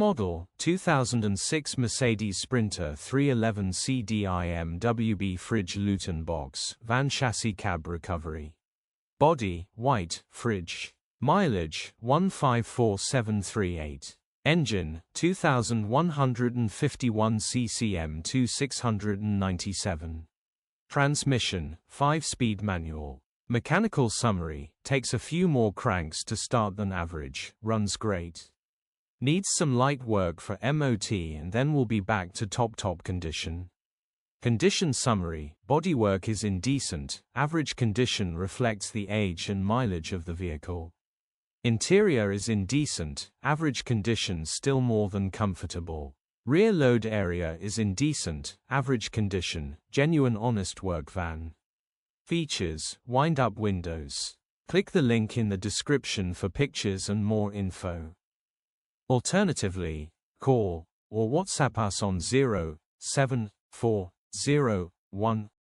Model, 2006 Mercedes Sprinter 311 Cdi Mwb Fridge Luton Box, Van Chassis Cab Recovery. Body, white, fridge. Mileage, 154738. Engine, 2151 CCM-2697. Transmission, 5-speed manual. Mechanical summary, takes a few more cranks to start than average, runs great. Needs some light work for MOT and then will be back to top condition. Condition summary, bodywork is in decent, average condition reflects the age and mileage of the vehicle. Interior is in decent, average condition still more than comfortable. Rear load area is in decent, average condition, genuine honest work van. Features, wind-up windows. Click the link in the description for pictures and more info. Alternatively, call or WhatsApp us on 07401